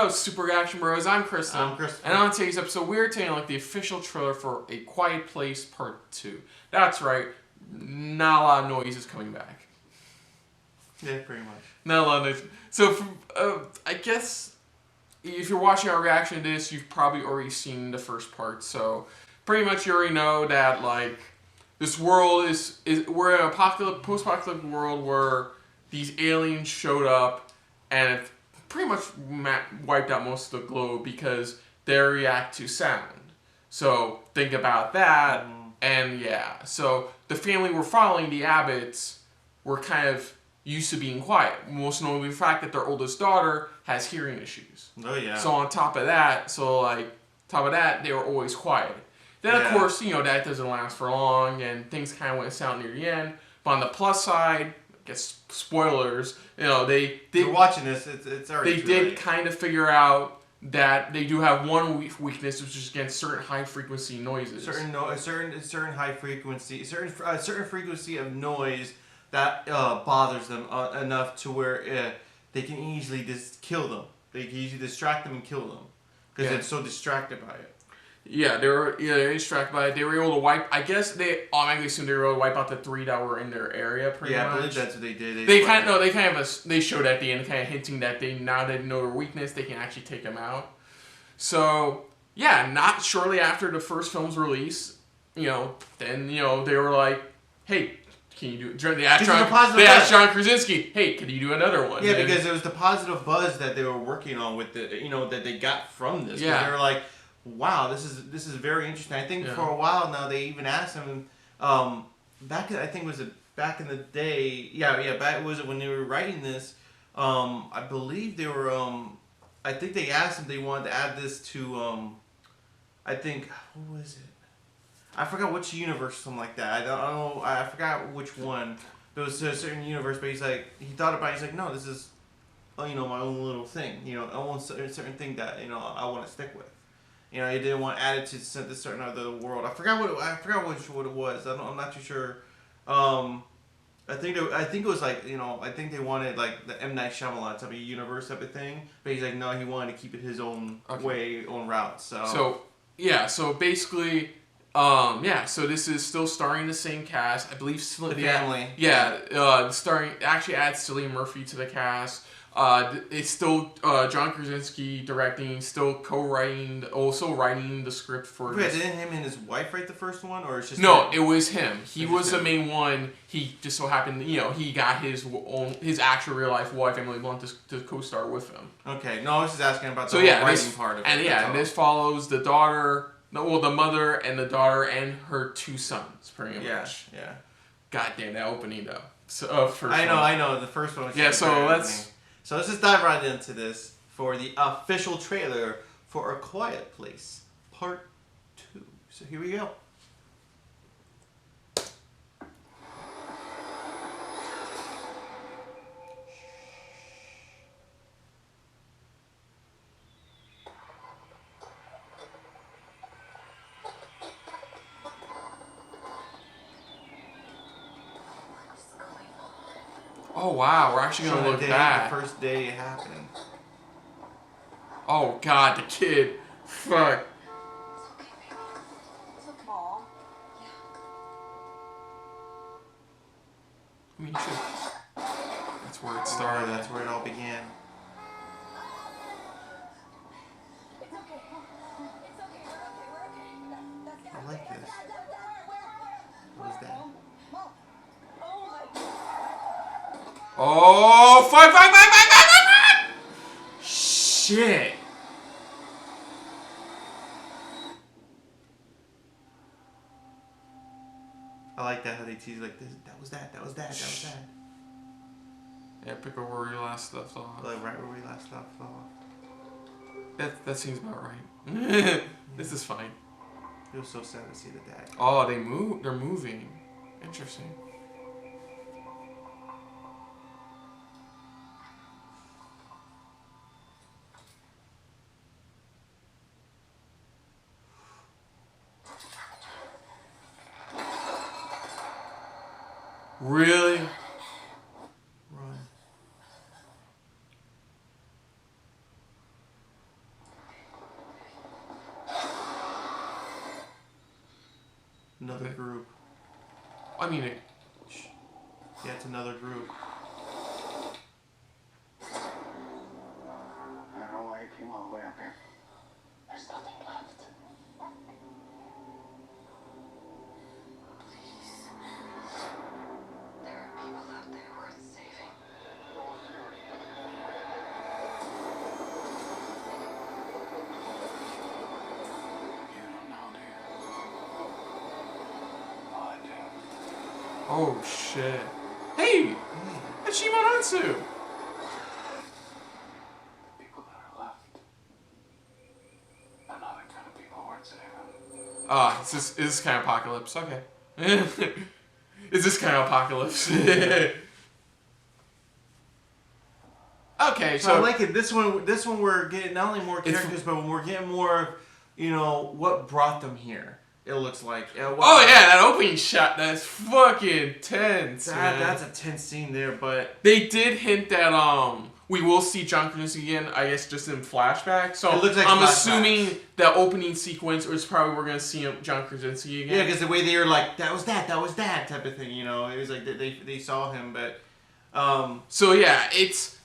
up, Super Reaction Bros? I'm Kristen. I'm Kristen. And on today's episode, we're taking like the official trailer for A Quiet Place Part 2. That's right, not a lot of noise is coming back. Yeah, pretty much. Not a lot of noise. So, I guess if you're watching our reaction to this, you've probably already seen the first part. So, pretty much you already know that like this world is we're in a post-apocalyptic world where these aliens showed up and have pretty much wiped out most of the globe because they react to sound. So think about that, and yeah. So the family we're following, the Abbotts, were kind of used to being quiet. Most notably the fact that their oldest daughter has hearing issues. Oh yeah. So on top of that, they were always quiet. Then of course, that doesn't last for long, and things kind of went south near the end. But on the plus side, I guess spoilers, they You're watching this, it's already. They did kind of figure out that they do have one weakness, which is against certain high frequency noises. Certain high frequency, certain frequency of noise that bothers them enough to where they can easily just kill them. They can easily distract them and kill them because they're so distracted by it. Yeah, they were distracted by it. They were able to wipe. I guess they automatically assumed they were able to wipe out the 3 that were in their area. Pretty much. I believe that's what they did. They showed at the end, kind of hinting that now they know their weakness, they can actually take them out. So yeah, not shortly after the first film's release, then they were like, hey. Can you do? They asked John Krasinski, "Hey, could you do another one?" Yeah, because it was the positive buzz that they were working on with that they got from this. Yeah, they were like, "Wow, this is very interesting." I think for a while now they even asked him back in the day. Back was it when they were writing this? I believe they were. I think they asked him they wanted to add this to. I think what was it? I forgot which universe, something like that. I don't know. I forgot which one. But it was a certain universe. But he thought about it. He's like, no, this is, my own little thing. I want a certain thing that I want to stick with. He didn't want added to this certain other world. I forgot what it was. I'm not too sure. I think it was like I think they wanted like the M. Night Shyamalan type of universe type of thing. But he's like, no, he wanted to keep it his own way, own route. So basically. So this is still starring the same cast. I believe the family. Starring actually adds Cillian Murphy to the cast. It's still John Krasinski directing, still co-writing, also writing the script for. Wait, didn't him and his wife write the first one, or it's just? No, it was him. He was the main one. He just so happened, he got his actual real life wife, Emily Blunt, to co-star with him. Okay, no, I was just asking about the writing part of it. And this follows the daughter. No, the mother and the daughter and her 2 sons, pretty much. Yeah. God damn, that opening though. So, I know. The first one was so let's just dive right into this for the official trailer for A Quiet Place Part 2. So here we go. Oh wow, we're actually gonna look back. The first day it happened. Oh god, the kid. Fuck. I mean, that's where it started. That's where it all began. I like this. What is that? Oh, fuck! Shit. I like that how they tease like this. That was that. Yeah, pick up where we last left off. Like right where we last left off. That seems about right. This is fine. It was so sad to see the dad. Oh, they're moving. Interesting. Really? Run. Another group. I mean, Yeah, it's another group. I don't know why you came all the way up here. There's nothing left. Please. There are people out there worth saving. You don't know, do you? Oh, I do. oh shit. Hey! That's Shimonatsu! The people that are left are not the kind of people worth saving. Ah, is this kind of apocalypse? Okay. Is this kind of apocalypse? Okay, So I so like it. This one we're getting not only more characters, but we're getting more, what brought them here. It looks like. oh yeah, that opening shot, that's fucking tense. Man. That's a tense scene there, but They did hint that we will see Junkers again, I guess just in flashback. So It looks like I'm flashbacks. assuming the opening sequence is probably we're gonna see Junkers and see again. yeah, because the way they were like, that was that type of thing, it was like they saw him, but So yeah, it's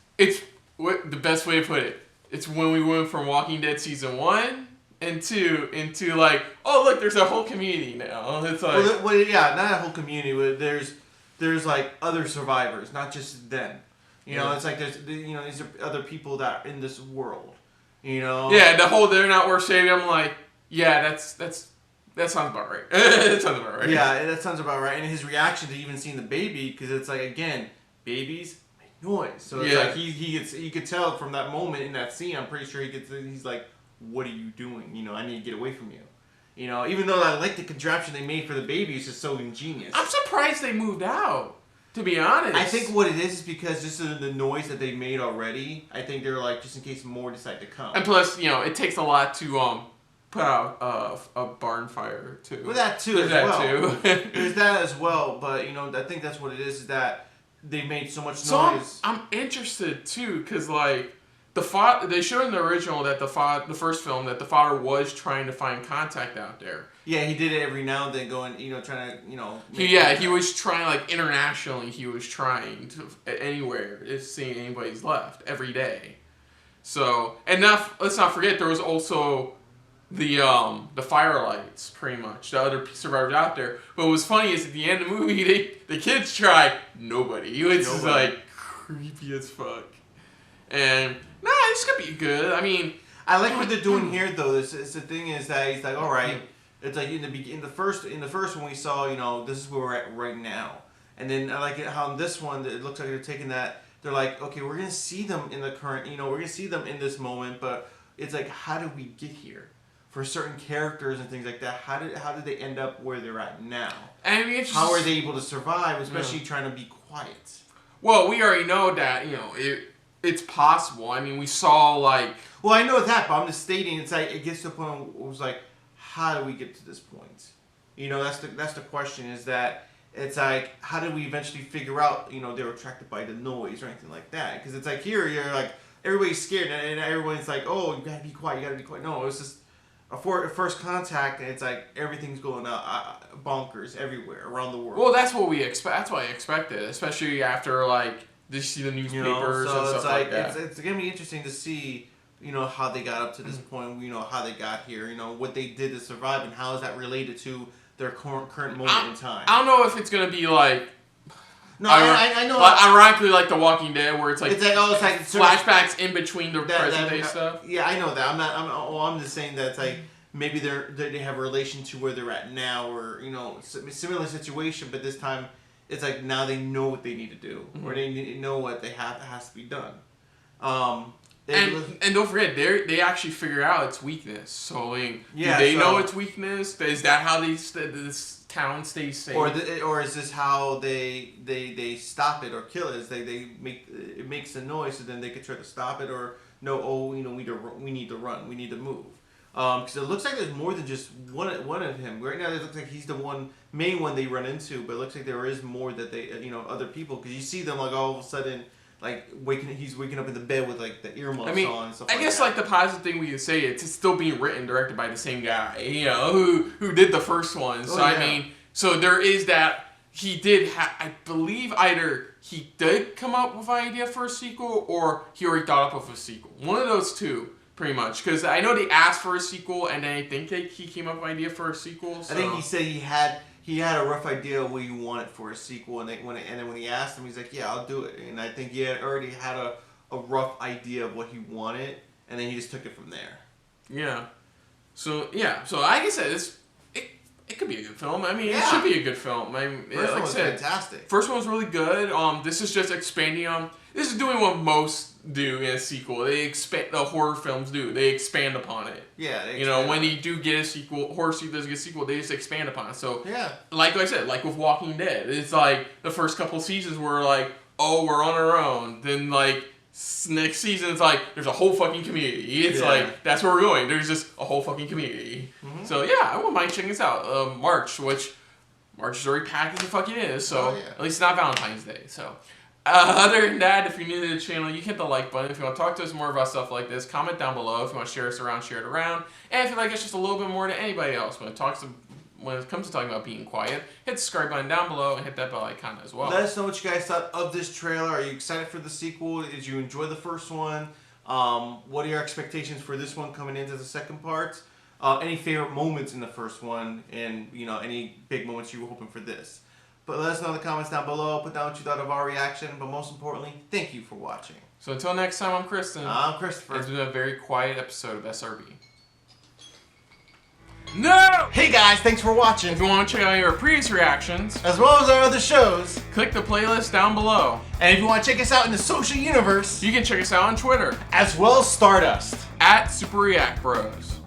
what the best way to put it. It's when we went from Walking Dead season 1 and 2 into like, oh look, there's a whole community now. It's like, yeah, not a whole community, but there's like other survivors, not just them. Yeah. It's like these are other people that are in this world. yeah, the whole they're not worth saving. I'm like, yeah, that sounds about right. That sounds about right. Yeah, that sounds about right. And his reaction to even seeing the baby, because it's like, again, babies make noise. So it's like he could tell from that moment in that scene. I'm pretty sure he's like, what are you doing? I need to get away from you. Even though I like the contraption they made for the baby, it's just so ingenious. I'm surprised they moved out. To be honest, I think what it is because just the noise that they made already. I think they're like, just in case more decide to come. and plus, it takes a lot to put out a barn fire too. Well, that too There's as that well. too. There's that as well, but I think that's what it is that they made so much So noise. I'm interested too, because like they showed in the original that the first film that the father was trying to find contact out there. Yeah, he did it every now and then, going, trying to, He was trying like internationally. He was trying to anywhere if seeing anybody's left every day. So let's not forget there was also the firelights, pretty much the other survivors out there. But what was funny is at the end of the movie, the kids tried nobody. It's just like creepy as fuck. And it's gonna be good. I mean, I like what they're doing here, though. It's the thing is that he's like, all right. It's like in the first one we saw, this is where we're at right now. And then I like it how in this one it looks like they're taking that. They're like, okay, we're gonna see them in the current. We're gonna see them in this moment, but it's like, how did we get here? For certain characters and things like that, how did they end up where they're at now? I mean, How are they able to survive, especially trying to be quiet? Well, we already know that it's possible. I mean, we saw like. Well, I know that, but I'm just stating. It's like it gets to the point where it was like, how do we get to this point? That's the question. Is that it's like, how did we eventually figure out? They were attracted by the noise or anything like that? Because it's like here you're like everybody's scared and everyone's like, oh, you gotta be quiet. You gotta be quiet. No, it's just a first contact, and it's like everything's going bonkers everywhere around the world. Well, that's what we expect. That's what I expected, especially after like they see the newspapers so and it's stuff like that. It's gonna be interesting to see. How they got up to this point. How they got here. What they did to survive, and how is that related to their current moment in time. I don't know if it's gonna be like. No, I know. Ironically, like The Walking Dead, where it's like flashbacks in between the present day stuff. Yeah, I know that. I'm just saying that it's like maybe they have a relation to where they're at now, or similar situation, but this time it's like now they know what they need to do, or they know what has to be done. And don't forget, they actually figure out its weakness. So, like, do they know its weakness? Is that how this town stays safe? Or is this how they stop it or kill it? Is it makes a noise, so then they could try to stop it, or no? We need to run. We need to move. Because it looks like there's more than just one of him. Right now, it looks like he's the main one they run into, but it looks like there is more that they other people, because you see them like all of a sudden. like he's waking up in the bed with like the earmuffs on and stuff I guess like the positive thing we can say it's still being written, directed by the same guy, you know, who did the first one. So I mean, so there is that. He did I believe either he did come up with an idea for a sequel or he already thought up of a sequel. One of those two, pretty much. Because I know they asked for a sequel and then I think he came up with an idea for a sequel. So. I think he said he had a rough idea of what he wanted for a sequel, and then when he asked him, he's like, "Yeah, I'll do it." And I think he already had a rough idea of what he wanted, and then he just took it from there. Yeah. So like I said, it could be a good film. I mean, it should be a good film. First one was fantastic. First one was really good. This is just expanding on. This is doing what most do in a sequel. They expand. The horror films do. They expand upon it. Yeah. When you do get a sequel, horror does get a sequel, they just expand upon it. So like I said, like with Walking Dead, it's like the first couple seasons were like, oh, we're on our own. Then like next season, it's like there's a whole fucking community. It's like that's where we're going. There's just a whole fucking community. Mm-hmm. So yeah, I wouldn't mind checking this out. March is already packed as it fucking is. So at least it's not Valentine's Day. So. Other than that, if you're new to the channel, you hit the like button. If you want to talk to us more about stuff like this, comment down below. If you want to share us around, share it around. And if you like us just a little bit more than anybody else when it comes to talking about being quiet, hit the subscribe button down below and hit that bell icon as well. Let us know what you guys thought of this trailer. Are you excited for the sequel? Did you enjoy the first one? What are your expectations for this one coming into the second part? Any favorite moments in the first one, and any big moments you were hoping for this? But let us know in the comments down below. Put down what you thought of our reaction. But most importantly, thank you for watching. So until next time, I'm Kristen. I'm Christopher. It's been a very quiet episode of SRB. No! Hey guys, thanks for watching. If you want to check out our previous reactions, as well as our other shows, click the playlist down below. And if you want to check us out in the social universe, you can check us out on Twitter. As well as Stardust. @SuperReactBros.